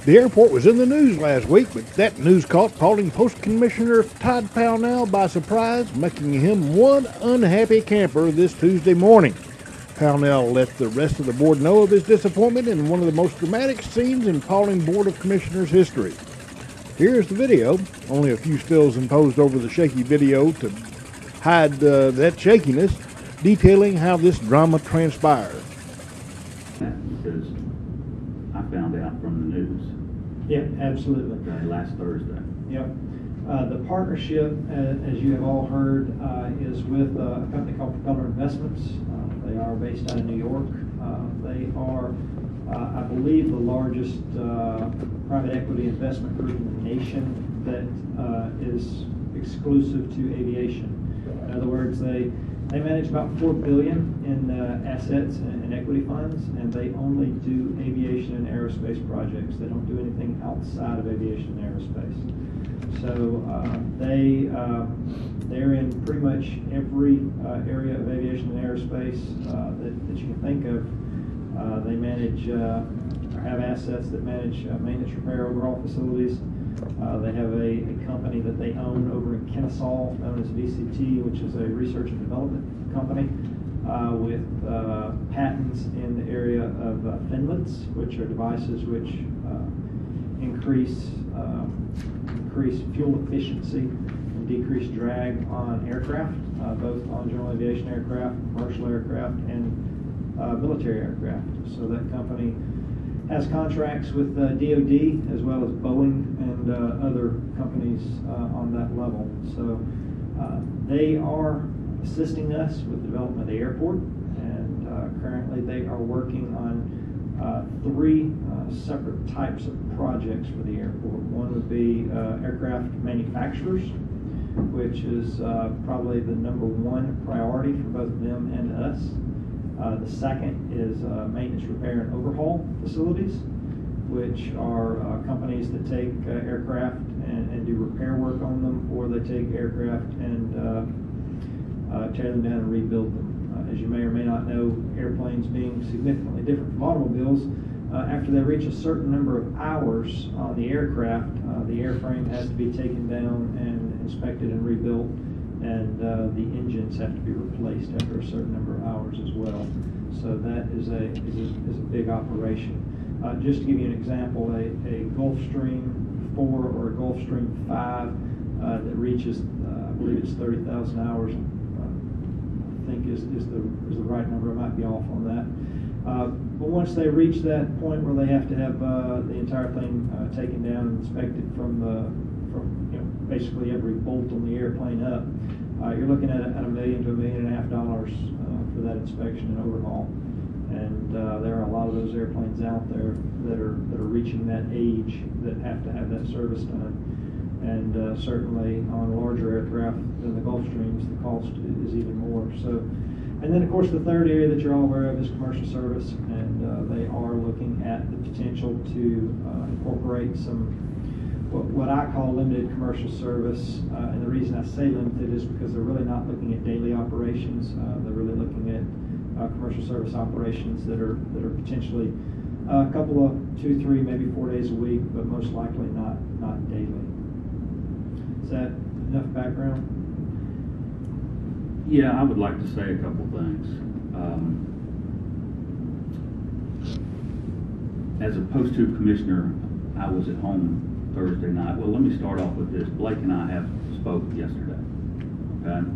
The airport was in the news last week, but that news caught Paulding Post Commissioner Todd Pownall by surprise, making him one unhappy camper this Tuesday morning. Pownall let the rest of the board know of his disappointment in one of the most dramatic scenes in Paulding Board of Commissioners history. Here's the video, only a few stills imposed over the shaky video to hide that shakiness, detailing how this drama transpired. Because I found out from the news. Yeah, absolutely. Last Thursday. Yep. The partnership, as you have all heard, is with a company called Propeller Investments. They are based out of New York. They are, I believe, the largest private equity investment group in the nation that is exclusive to aviation. In other words, they manage about $4 billion in assets and equity funds, and they only do aviation and aerospace projects. They don't do anything outside of aviation and aerospace. So they're in pretty much every area of aviation and aerospace that you can think of. They manage or have assets that manage maintenance, repair, overhaul facilities. They have a company that they own over in Kennesaw known as VCT, which is a research and development company with patents in the area of finlets, which are devices which increase fuel efficiency and decrease drag on aircraft, both on general aviation aircraft, commercial aircraft, and military aircraft. So that company has contracts with DoD as well as Boeing and other companies on that level. So they are assisting us with the development of the airport, and currently they are working on three separate types of projects for the airport. One would be aircraft manufacturers, which is probably the number one priority for both them and us. The second is maintenance, repair, and overhaul facilities, which are companies that take aircraft and do repair work on them, or they take aircraft and tear them down and rebuild them. As you may or may not know, airplanes being significantly different from automobiles, after they reach a certain number of hours on the aircraft, the airframe has to be taken down and inspected and rebuilt, and the engines have to be replaced after a certain number of hours as well. So that is a big operation. Just to give you an example, a Gulfstream 4 or a Gulfstream 5 that reaches, I believe it's 30,000 hours, I think is the right number. I might be off on that. But once they reach that point where they have to have the entire thing taken down and inspected from basically every bolt on the airplane up, you're looking at $1 million to $1.5 million for that inspection and overhaul. And there are a lot of those airplanes out there that are reaching that age that have to have that service done. And certainly on larger aircraft than the Gulfstreams, the cost is even more. So, and then of course the third area that you're all aware of is commercial service, and they are looking at the potential to incorporate some what I call limited commercial service. And the reason I say limited is because they're really not looking at daily operations. They're really looking at commercial service operations that are potentially a couple of 2, 3, maybe 4 days a week, but most likely not daily. Is that enough background? Yeah, I would like to say a couple things. As a Post 2 commissioner, I was at home Thursday night. Well, let me start off with this. Blake and I have spoke yesterday, okay?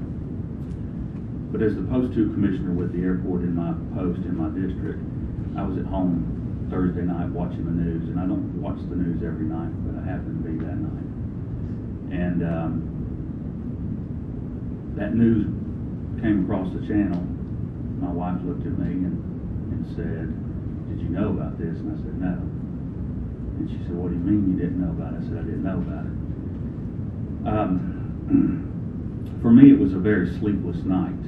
But as the Post 2 commissioner with the airport in my post in my district, I was at home Thursday night watching the news, and I don't watch the news every night, but I happened to be that night. And that news came across the channel. My wife looked at me and said, "Did you know about this?" And I said, "No." And she said, "What do you mean you didn't know about it?" I said, "I didn't know about it." For me, it was a very sleepless night,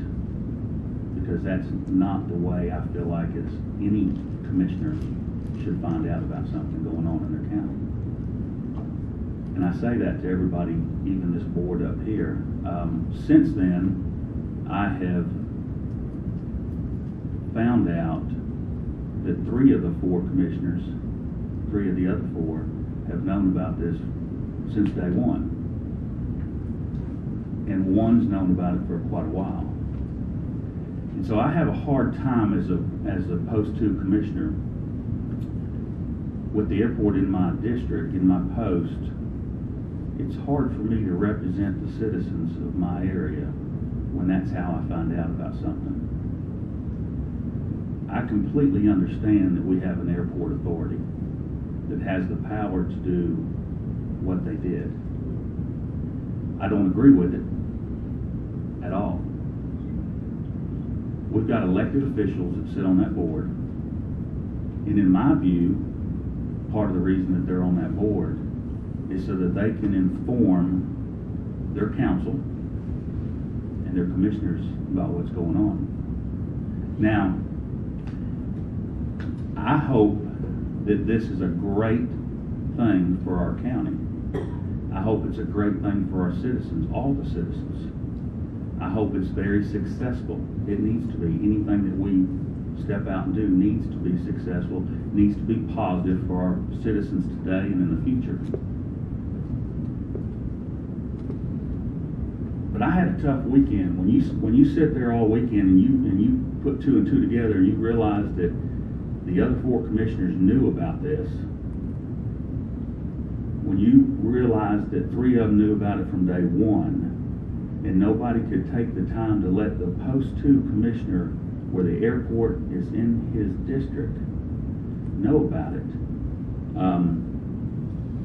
because that's not the way I feel like any commissioner should find out about something going on in their county. And I say that to everybody, even this board up here. Since then, I have found out that 3 of the 4 commissioners 3 of the other 4 have known about this since day one. And one's known about it for quite a while. And so I have a hard time as a post 2 commissioner with the airport in my district, in my post. It's hard for me to represent the citizens of my area when that's how I find out about something. I completely understand that we have an airport authority that has the power to do what they did. I don't agree with it at all. We've got elected officials that sit on that board, and in my view, part of the reason that they're on that board is so that they can inform their council and their commissioners about what's going on. Now, I hope that this is a great thing for our county. I hope it's a great thing for our citizens, all the citizens. I hope it's very successful. It needs to be. Anything that we step out and do needs to be successful, needs to be positive for our citizens today and in the future. But I had a tough weekend. When you sit there all weekend and you put 2 and 2 together and you realize that the other 4 commissioners knew about this, when you realize that 3 of them knew about it from day one, and nobody could take the time to let the post 2 commissioner where the airport is in his district know about it.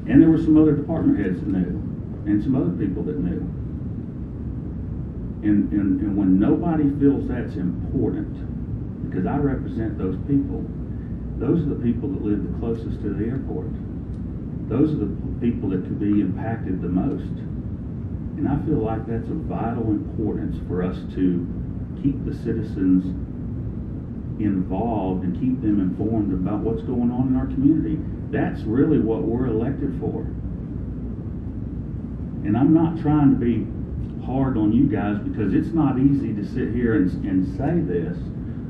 And there were some other department heads that knew, and some other people that knew. And when nobody feels that's important, because I represent those people, those are the people that live the closest to the airport. Those are the people that could be impacted the most. And I feel like that's of vital importance for us to keep the citizens involved and keep them informed about what's going on in our community. That's really what we're elected for. And I'm not trying to be hard on you guys, because it's not easy to sit here and say this,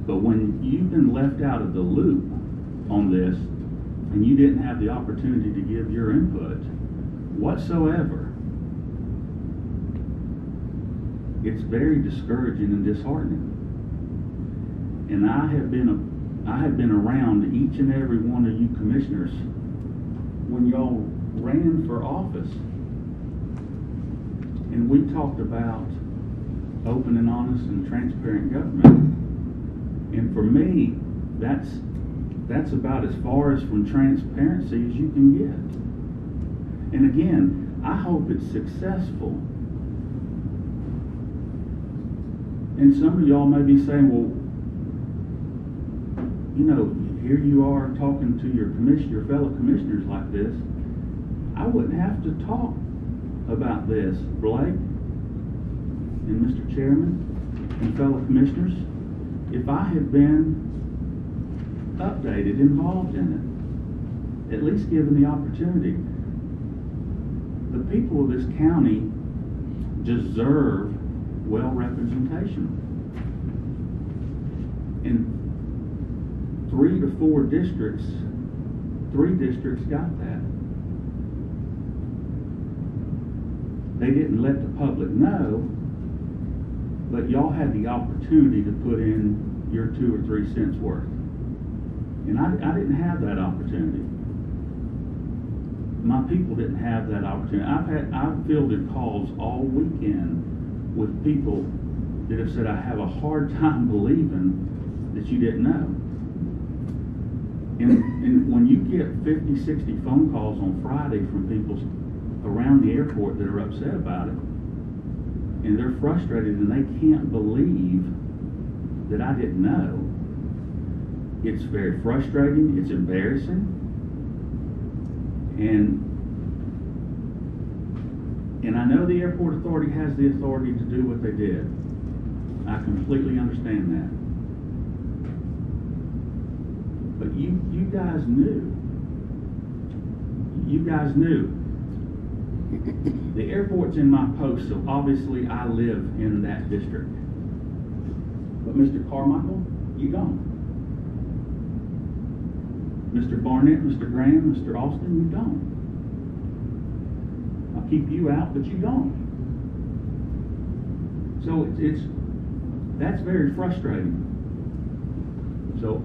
but when you've been left out of the loop on this and you didn't have the opportunity to give your input whatsoever, it's very discouraging and disheartening. And I have been around each and every one of you commissioners when y'all ran for office, and we talked about open and honest and transparent government. And for me, that's about as far as from transparency as you can get. And again, I hope it's successful. And some of y'all may be saying, well, you know, here you are talking to your fellow commissioners like this. I wouldn't have to talk about this, Blake and Mr. Chairman and fellow commissioners, if I had been updated, involved in it, at least given the opportunity. The people of this county deserve well representation. And 3 to 4 districts, 3 districts got that. They didn't let the public know, but y'all had the opportunity to put in your 2 or 3 cents worth. And I didn't have that opportunity. My people didn't have that opportunity. I've fielded calls all weekend with people that have said, I have a hard time believing that you didn't know. And when you get 50, 60 phone calls on Friday from people around the airport that are upset about it, and they're frustrated and they can't believe that I didn't know, it's very frustrating, it's embarrassing, and I know the airport authority has the authority to do what they did. I completely understand that. But you guys knew. You guys knew. The airport's in my post, so obviously I live in that district. But Mr. Carmichael, you don't. Mr. Barnett, Mr. Graham, Mr. Austin, you don't. I'll keep you out, but you don't. So that's very frustrating. So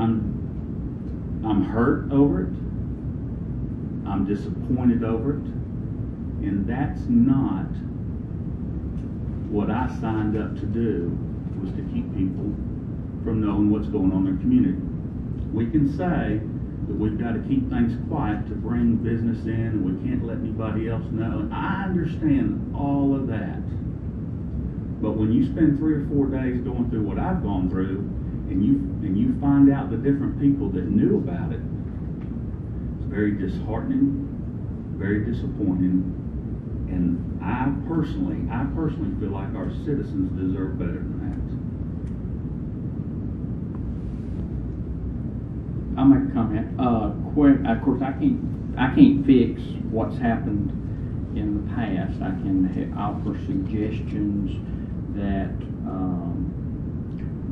I'm hurt over it. I'm disappointed over it. And that's not what I signed up to do, was to keep people from knowing what's going on in their community. We can say that we've got to keep things quiet to bring business in, and we can't let anybody else know. And I understand all of that. But when you spend 3 or 4 days going through what I've gone through, and you find out the different people that knew about it, it's very disheartening, very disappointing. And I personally feel like our citizens deserve better than that. I'll make a comment. Of course, I can't fix what's happened in the past. I can offer suggestions that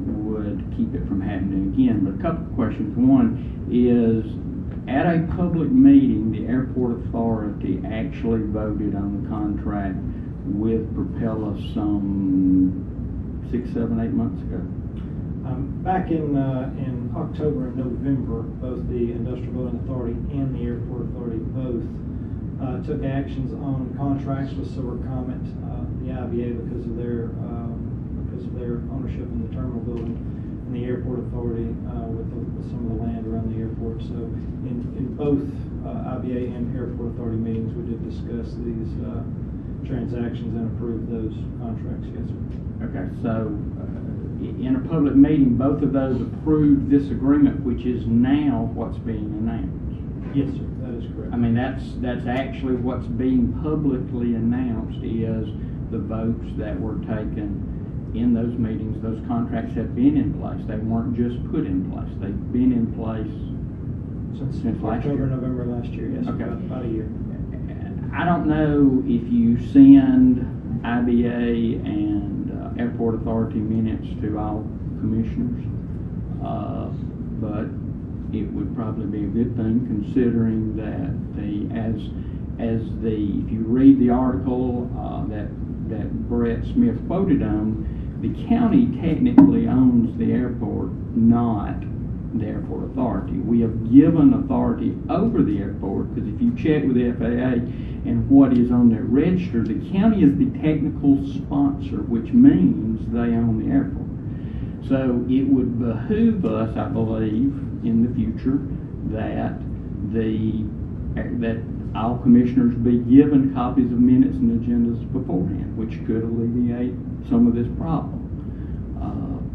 would keep it from happening again. But a couple of questions. One is, at a public meeting, the airport authority actually voted on the contract with Propeller some 6, 7, 8 months ago. Back in October and November, both the Industrial Building Authority and the Airport Authority both took actions on contracts with Silver Comet, the IBA, because of their ownership in the terminal building, and the Airport Authority with some of the land around the airport. So in both IBA and Airport Authority meetings, we did discuss these transactions and approve those contracts. Yes, sir. Okay, so in a public meeting, both of those approved this agreement, which is now what's being announced. Yes, sir, that is correct. I mean, that's actually what's being publicly announced, is the votes that were taken in those meetings. Those contracts have been in place. They weren't just put in place. They've been in place since last October, year. November last year, yes, Okay. about a year. I don't know if you send IBA and Airport Authority minutes to all commissioners, but it would probably be a good thing, considering that if you read the article that Brett Smith quoted on, the county technically owns the airport, not the Airport Authority. We have given authority over the airport, because if you check with the FAA and what is on their register, the county is the technical sponsor, which means they own the airport. So it would behoove us, I believe, in the future, that all commissioners be given copies of minutes and agendas beforehand, which could alleviate some of this problem.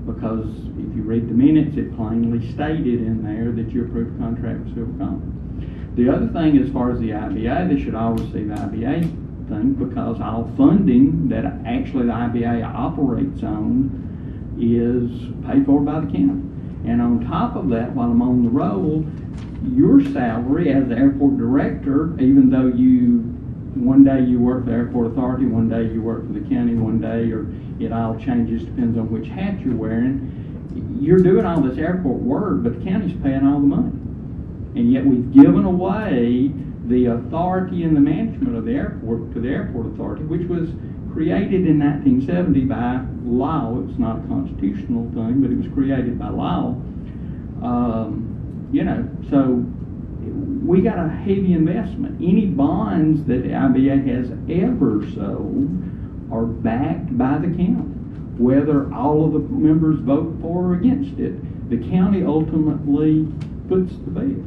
Because if you read the minutes, it plainly stated in there that you approved contract with Silver Comet. The other thing, as far as the IBA, they should all receive IBA thing, because all funding that actually the IBA operates on is paid for by the county. And on top of that, while I'm on the roll, your salary as the airport director, even though one day you work for the Airport Authority, one day you work for the county, one day, or it all changes, depends on which hat you're wearing, you're doing all this airport work, but the county's paying all the money. And yet we've given away the authority and the management of the airport to the Airport Authority, which was created in 1970 by law. It's not a constitutional thing, but it was created by law. So we got a heavy investment. Any bonds that the IBA has ever sold are backed by the county, whether all of the members vote for or against it. The county ultimately puts the bill.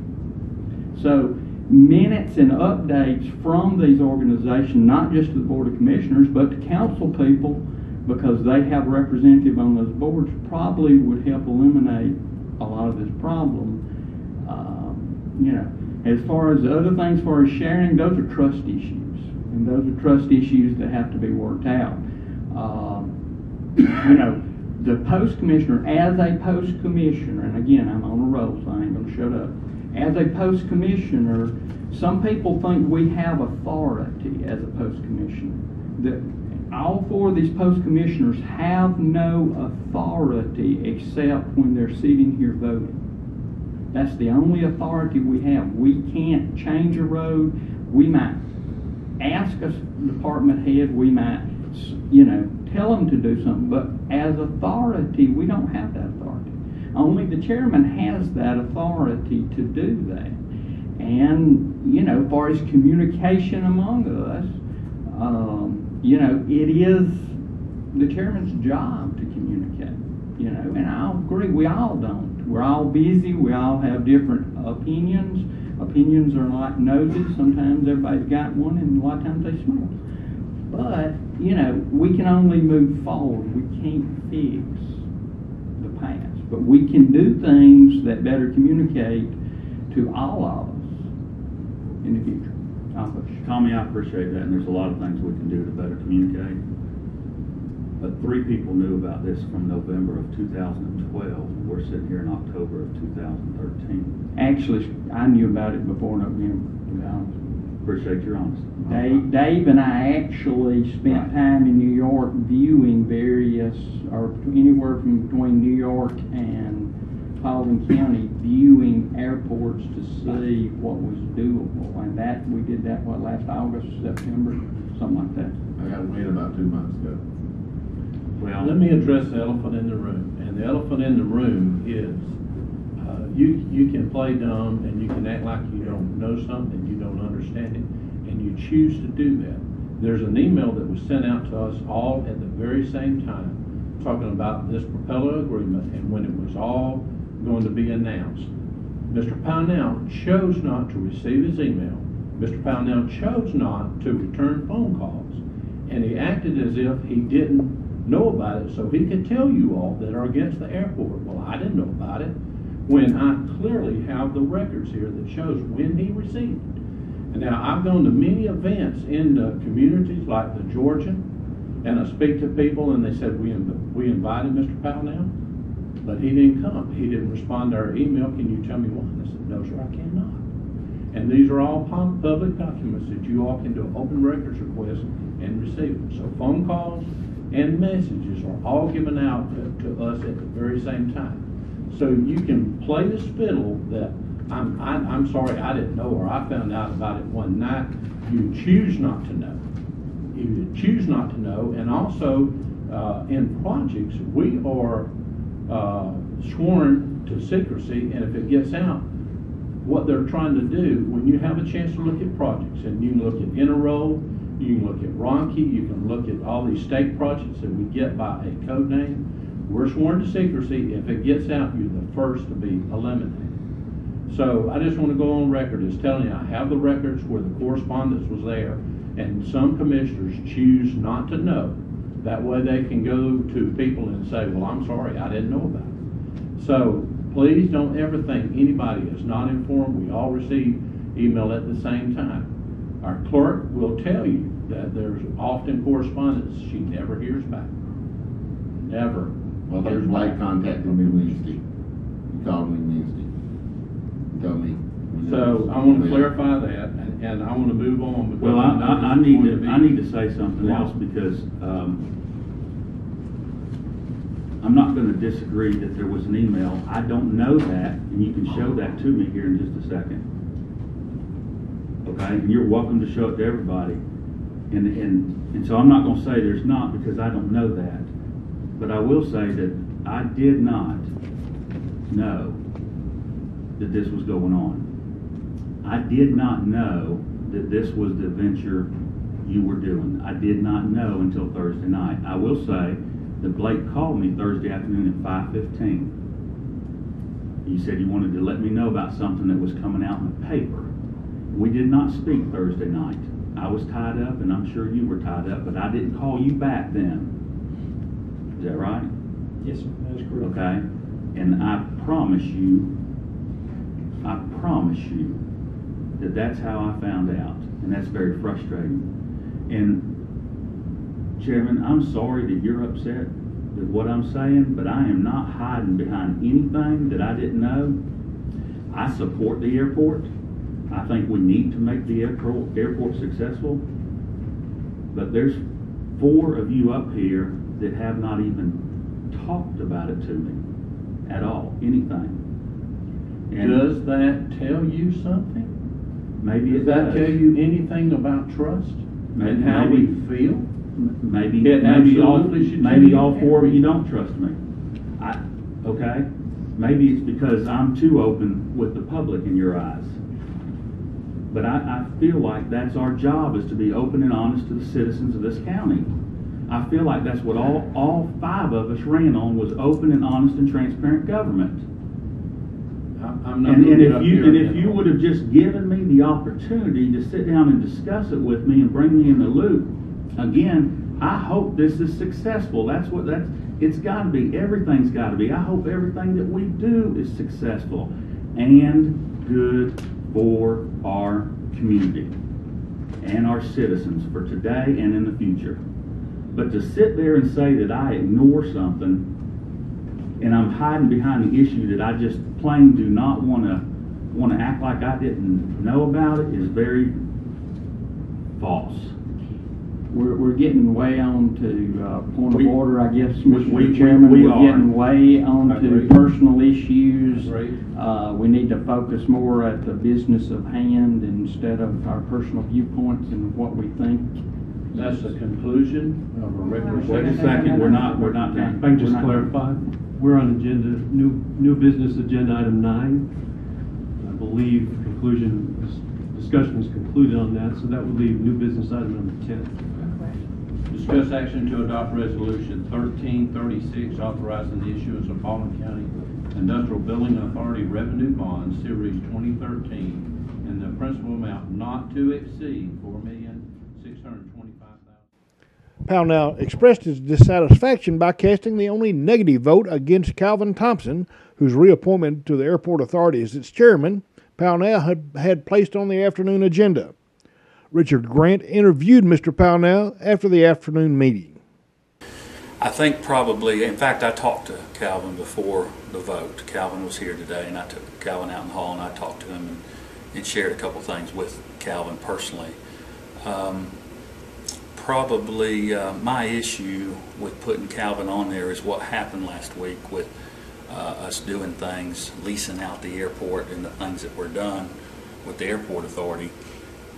So minutes and updates from these organizations, not just to the Board of Commissioners, but to council people, because they have a representative on those boards, probably would help eliminate a lot of this problem. As far as the other things, as far as sharing, those are trust issues, and those are trust issues that have to be worked out. The post commissioner, as a post commissioner, and again, I'm on a roll, so I ain't gonna shut up. As a post commissioner, some people think we have authority as a post commissioner. All 4 of these post commissioners have no authority except when they're sitting here voting. That's the only authority we have. We can't change a road. We might ask a department head, we might, tell them to do something, but as authority, we don't have that authority. Only the chairman has that authority to do that. And, as far as communication among us, it is the chairman's job to communicate, and I'll agree, we all don't. We're all busy, we all have different opinions. Opinions are like noses, sometimes everybody's got one, and a lot of times they smell. But, we can only move forward. We can't fix the past. But we can do things that better communicate to all of us in the future. Tommy, I appreciate that, and there's a lot of things we can do to better communicate. But 3 people knew about this from November of 2012. We're sitting here in October of 2013. Actually, I knew about it before November, to be honest. Appreciate your honesty. Dave and I actually spent time in New York viewing various, or anywhere from between New York and Paulding County, viewing airports to see what was doable. And we did that, last August, September, something like that. I got wind about 2 months ago. Well, Let me address the elephant in the room. And the elephant in the room is you can play dumb and you can act like you don't know something, you don't understand it, and you choose to do that. There's an email that was sent out to us all at the very same time talking about this propeller agreement and when it was all going to be announced. Mr. Pownall chose not to receive his email. Mr. Pownall chose not to return phone calls. And he acted as if he didn't know about it so he could tell you all that are against the airport. Well, I didn't know about it, when I clearly have the records here that shows when he received it. And now I've gone to many events in the communities like the Georgian, and I speak to people and they said, we invited Mr. Pownall, but he didn't come. He didn't respond to our email. Can you tell me why? And I said, no, sir, I cannot. And these are all public documents that you all can do an open records request and receive them. So phone calls and messages are all given out to us at the very same time. So you can play the spittle that I'm sorry I didn't know, or I found out about it one night. You choose not to know. You choose not to know. And also in projects, we are sworn to secrecy, and if it gets out what they're trying to do, when you have a chance to look at projects, and you can look at Interroll, you can look at Ronke, you can look at all these state projects that we get by a code name, we're sworn to secrecy. If it gets out, you're the first to be eliminated. So I just want to go on record as telling you I have the records where the correspondence was there, and some commissioners choose not to know. That way they can go to people and say, well, I'm sorry, I didn't know about it. So please don't ever think anybody is not informed. We all receive email at the same time. Our clerk will tell you that there's often correspondence she never hears back. Never. Well, there's Blake contacted me Wednesday. He called me Wednesday. He told me. So I want to clarify that, and I want to move on. Because well, I need to say something else, because I'm not going to disagree that there was an email. I don't know that, and you can show that to me here in just a second. Okay, and you're welcome to show it to everybody. And so I'm not going to say there's not, because I don't know that. But I will say that I did not know that this was going on. I did not know that this was the venture you were doing. I did not know until Thursday night. I will say that Blake called me Thursday afternoon at 5:15. He said he wanted to let me know about something that was coming out in the paper. We did not speak Thursday night. I was tied up, and I'm sure you were tied up, but I didn't call you back then. Is that right? Yes, sir. That is correct. Okay. And I promise you that that's how I found out, and that's very frustrating. And Chairman, I'm sorry that you're upset with what I'm saying, but I am not hiding behind anything that I didn't know. I support the airport. I think we need to make the airport successful. But there's 4 of you up here that have not even talked about it to me at all, anything. And does that tell you something? maybe Does it that does. tell you anything about trust and how we feel? Maybe, It absolutely should maybe tell all you four of you everything. don't trust me. Okay? Maybe it's because I'm too open with the public in your eyes. But I feel like that's our job, is to be open and honest to the citizens of this county. I feel like that's what all five of us ran on, was open and honest and transparent government. I'm not And gonna get up if here you again. would have just given me the opportunity to sit down and discuss it with me and bring me in the loop, again, I hope this is successful. It's got to be. Everything's got to be. I hope everything that we do is successful and good for our community and our citizens for today and in the future. But to sit there and say that I ignore something and I'm hiding behind the issue that I just plain do not want to act like I didn't know about it is very false. We're getting way on to point of We- order, I guess, we- Mr. we Chairman. are. We're getting way on to Agreed. personal issues. Agreed. We need to focus more at the business of hand instead of our personal viewpoints and what we think. That's the conclusion of a regular Wait a session. second, we're not done. If I can just We're not done. clarify, we're on agenda, new business agenda item 9. I believe discussion is concluded on that, so that would leave new business item number 10. Discuss action to adopt resolution 1336, authorizing the issuance of Paulding County Industrial Building Authority Revenue Bonds, Series 2013, in the principal amount not to exceed $4,625,000. Pownall expressed his dissatisfaction by casting the only negative vote against Calvin Thompson, whose reappointment to the Airport Authority as its chairman Pownall had placed on the afternoon agenda. Richard Grant interviewed Mr. Pownall after the afternoon meeting. I think probably, in fact, I talked to Calvin before the vote. Calvin was here today, and I took Calvin out in the hall and I talked to him and shared a couple things with Calvin personally. Probably my issue with putting Calvin on there is what happened last week with us doing things, leasing out the airport and the things that were done with the Airport Authority,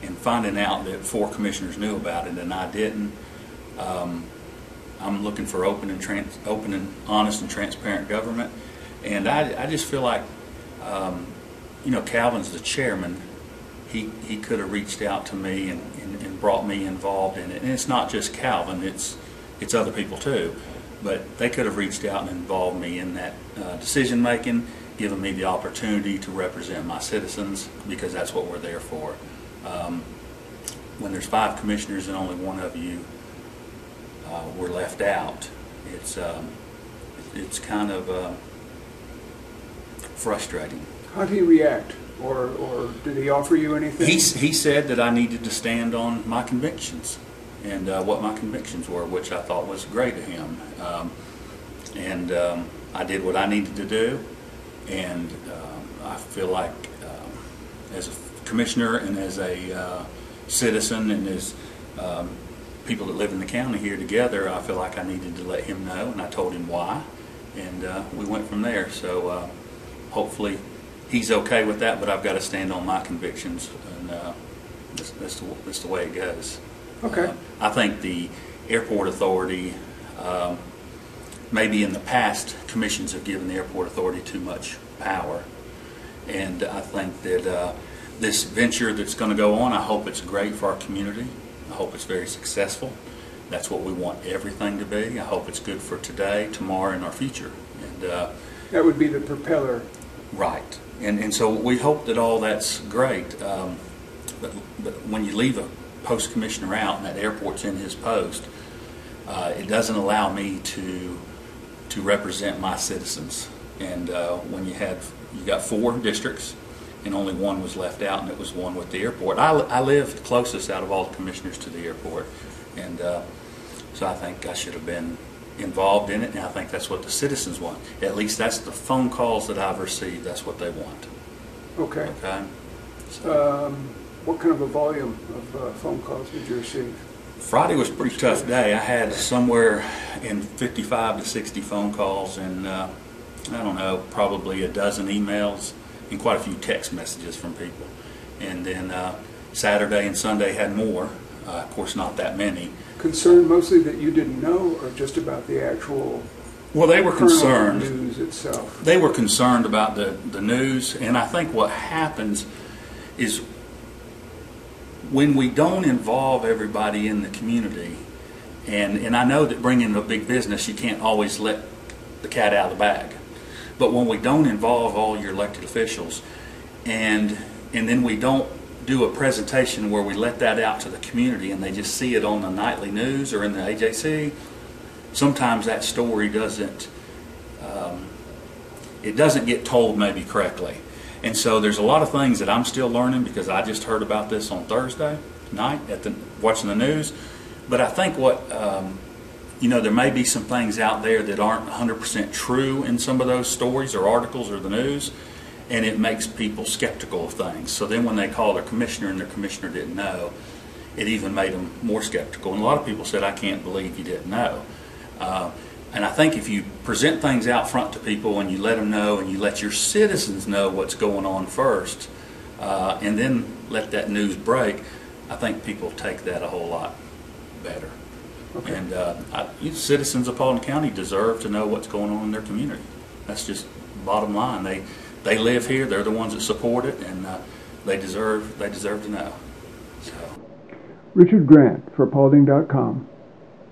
and finding out that 4 commissioners knew about it and I didn't. I'm looking for open and honest and transparent government, and I just feel like, Calvin's the chairman. He could have reached out to me and brought me involved in it, and it's not just Calvin; it's other people too. But they could have reached out and involved me in that decision making, given me the opportunity to represent my citizens, because that's what we're there for. When there's 5 commissioners and only one of you were left out, it's kind of frustrating. How did he react? Or did he offer you anything? He said that I needed to stand on my convictions and what my convictions were, which I thought was great of him. I did what I needed to do, and I feel like as a commissioner and as a citizen and as people that live in the county here together, I feel like I needed to let him know, and I told him why, and we went from there. So hopefully he's okay with that, but I've got to stand on my convictions, and that's the way it goes. Okay. I think the Airport Authority, maybe in the past, commissions have given the Airport Authority too much power, and I think that this venture that's going to go on, I hope it's great for our community. I hope it's very successful. That's what we want everything to be. I hope it's good for today, tomorrow, and our future. And That would be the propeller. right. And so we hope that all that's great. But when you leave a post commissioner out and that airport's in his post, it doesn't allow me to represent my citizens. And when you got 4 districts and only one was left out, and it was one with the airport. I live closest out of all the commissioners to the airport, and so I think I should have been involved in it, and I think that's what the citizens want. At least that's the phone calls that I've received. That's what they want. Okay. Okay. So, What kind of a volume of phone calls did you receive? Friday was a pretty tough day. I had somewhere in 55 to 60 phone calls, and I don't know, probably a dozen emails, and quite a few text messages from people. And then Saturday and Sunday had more. Of course, not that many. Concerned mostly that you didn't know, or just about the actual? Well, they were concerned. News itself. They were concerned about the news, and I think what happens is when we don't involve everybody in the community, and I know that bringing a big business, you can't always let the cat out of the bag, but when we don't involve all your elected officials, and then we don't do a presentation where we let that out to the community and they just see it on the nightly news or in the AJC, sometimes that story doesn't get told maybe correctly. And so there's a lot of things that I'm still learning, because I just heard about this on Thursday night watching the news. But I think there may be some things out there that aren't 100% true in some of those stories or articles or the news, and it makes people skeptical of things. So then when they call their commissioner and their commissioner didn't know, it even made them more skeptical. And a lot of people said, I can't believe you didn't know. And I think if you present things out front to people and you let them know, and you let your citizens know what's going on first, and then let that news break, I think people take that a whole lot better. Okay. And citizens of Paulding County deserve to know what's going on in their community. That's just bottom line. They live here. They're the ones that support it, and they deserve to know. So. Richard Grant for Paulding.com.